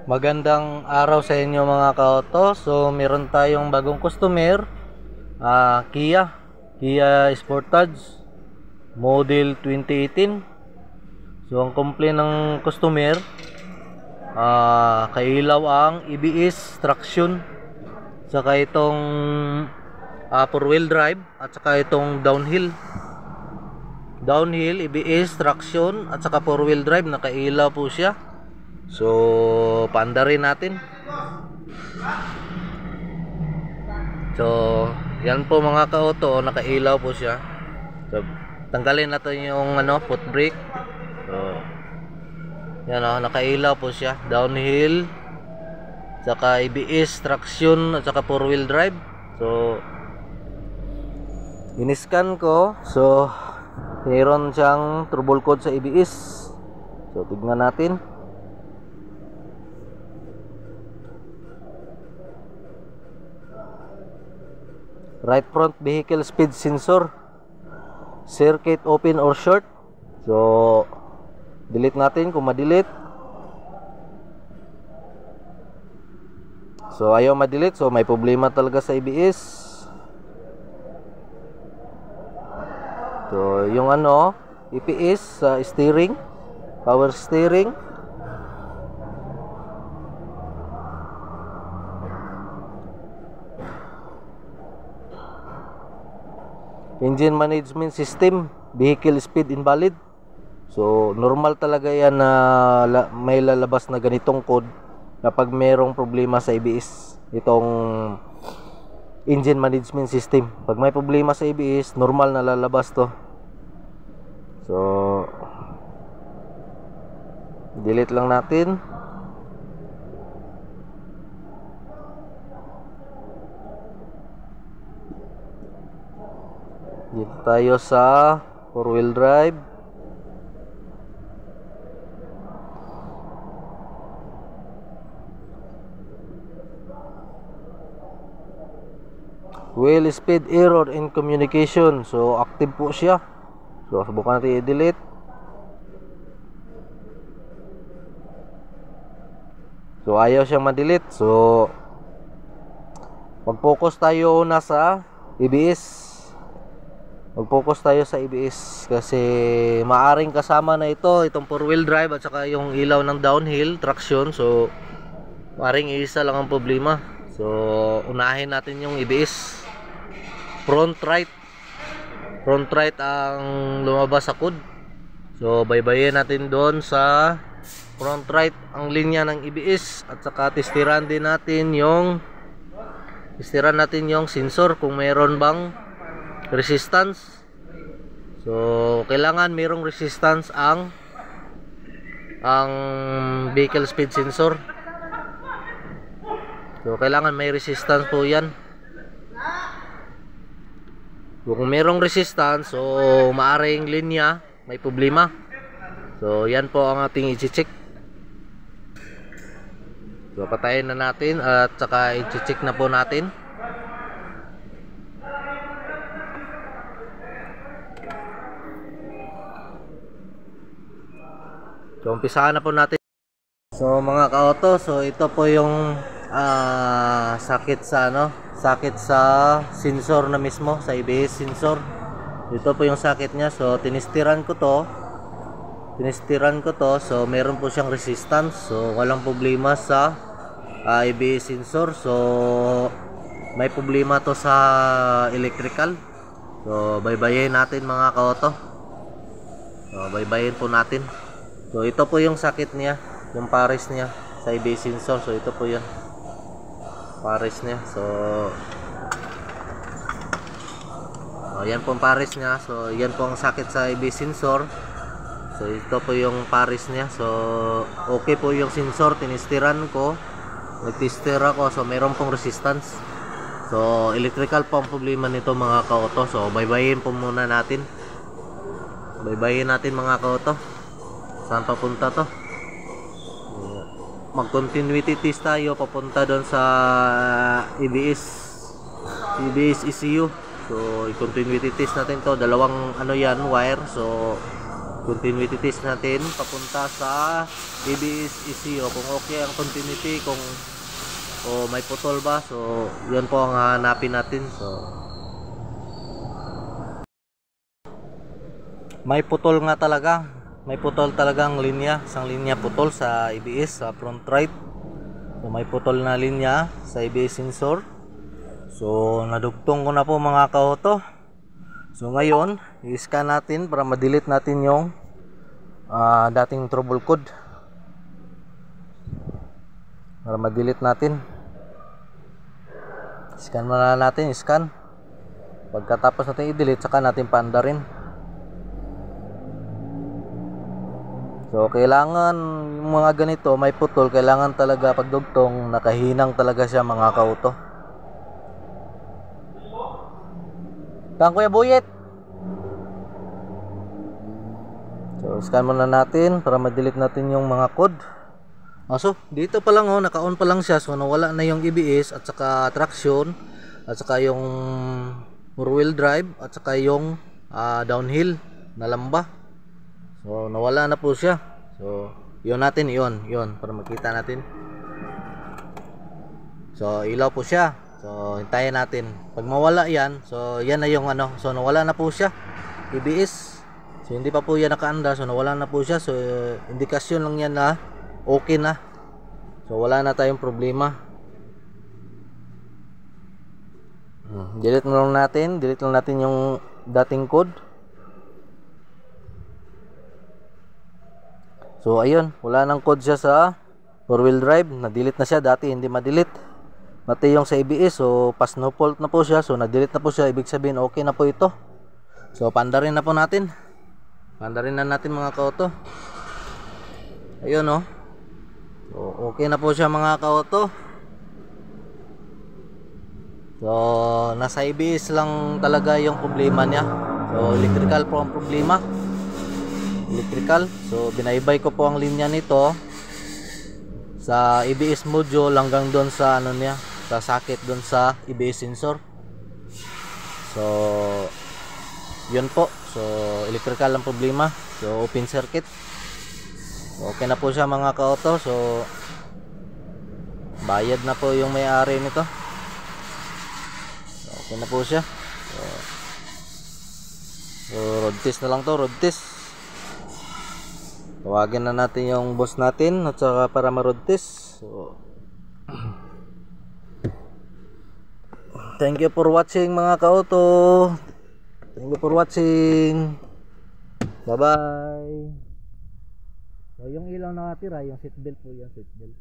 Magandang araw sa inyo mga ka-auto. So meron tayong bagong customer, Kia Sportage model 2018. So ang complaint ng customer, kailaw ang EBS traction, saka itong 4-wheel drive, at saka itong downhill EBS traction at saka 4-wheel drive, nakailaw po siya. So paandarin natin. So yan po mga ka-auto, nakailaw po siya. So tanggalin natin yung foot brake. So yan, nakailaw po siya, downhill, saka ABS traction at saka 4-wheel drive. So in-scan ko, so mayroon siyang trouble code sa ABS. So tignan natin. Right front vehicle speed sensor, circuit open or short. So delete natin kung ma-delete. So ayaw ma-delete, so may problema talaga sa ABS. So yung EPS sa steering, power steering. Engine management system, vehicle speed invalid. So normal talaga yan na may lalabas na ganitong code kapag merong problema sa ABS, itong engine management system. Pag may problema sa ABS, normal na lalabas to. So delete lang natin. Dito tayo sa 4-wheel drive. Wheel speed error in communication. So active po siya. So subukan natin i-delete. So ayaw siyang ma-delete. So mag-focus tayo na sa ABS. Mag-focus tayo sa ABS kasi maaring kasama na itong 4-wheel drive at saka yung ilaw ng downhill traction. So maaring isa lang ang problema. So unahin natin yung ABS. Front right ang lumabas sa code. So baybayin natin doon sa front right ang linya ng ABS, at saka testiran natin yung sensor kung mayroon bang resistance. So kailangan mayroong resistance ang vehicle speed sensor. So kailangan may resistance po yan. So kung mayroong resistance, so maaring linya may problema. So yan po ang ating i-check. So patayin na natin at saka i-check na po natin. So umpisahan na po natin. So mga ka-auto, so ito po yung sakit sa sensor na mismo, sa ABS sensor. Ito po yung sakit niya. So tinestiran ko to. So meron po siyang resistance. So walang problema sa ABS sensor. So may problema to sa electrical. So baybayin natin mga ka-auto. So baybayin po natin. So ito po yung sakit niya, yung pares niya sa ABS sensor. So ito po yun, pares niya. So yan po ang pares niya. So yan po ang sakit sa ABS sensor. So ito po yung pares niya. So okay po yung sensor, tinestiran ko, nagtester ako. So meron pong resistance. So electrical po ang problema nito mga ka-auto. So baybayin po muna natin. Baybayin natin mga ka-auto. Saan papunta to? Mag-continuity test tayo papunta doon sa EBS ECU. So i-continuity test natin to. Dalawang wire. So continuity test natin papunta sa ABS ECU kung okay ang continuity, kung may putol ba. So yun po ang hanapin natin. So may putol nga talaga, may putol talagang linya, isang linya putol sa ABS sa front right. So may putol na linya sa ABS sensor. So nadugtong ko na po mga ka-auto. So ngayon i-scan natin para ma-delete natin yung dating trouble code, para ma-delete natin. Scan muna natin, scan. Pagkatapos natin i-delete, saka natin paandarin. So kailangan yung mga ganito may putol, kailangan talaga pagdugtong nakahinang talaga siya mga ka-auto. Kang Kuya Buyet. So scan muna natin para ma-delete natin yung mga code. So dito pa lang naka-on pa lang siya. So nawala na yung ABS at saka traction at saka yung four-wheel drive at saka yung downhill na lamba. So nawala na po siya. So yun natin, yun para makita natin. So ilaw po siya. So hintayin natin. Pag mawala yan, so yan na yung so nawala na po siya ABS. So hindi pa po yan nakaanda, so nawala na po siya. So indikasyon lang yan na okay na. So wala na tayong problema. Delete lang natin yung dating code. So ayun, wala nang code siya sa four-wheel drive. Na-delete na siya, dati hindi ma-delete. Pati yung sa ABS, so pass no fault na po siya. So na-delete na po siya, ibig sabihin okay na po ito. So pandarin na po natin. Pandarin na natin mga ka-auto. Ayun So okay na po siya mga ka-auto. So nasa ABS lang talaga yung problema niya. So electrical po ang problema. Electrical. So binaybay ko po ang linya nito sa ABS module hanggang doon sa niya, sa socket doon sa ABS sensor. So yun po. So electrical ang problema. So open circuit. So, okay na po siya mga ka-auto. So bayad na po yung may-ari nito. So, okay na po siya. So road test na lang to, road test. Tawagin na natin yung boss natin at saka para ma-road test. So thank you for watching mga ka-auto. Thank you for watching. Bye bye. So yung ilaw na natira, yung seatbelt po yan, seatbelt.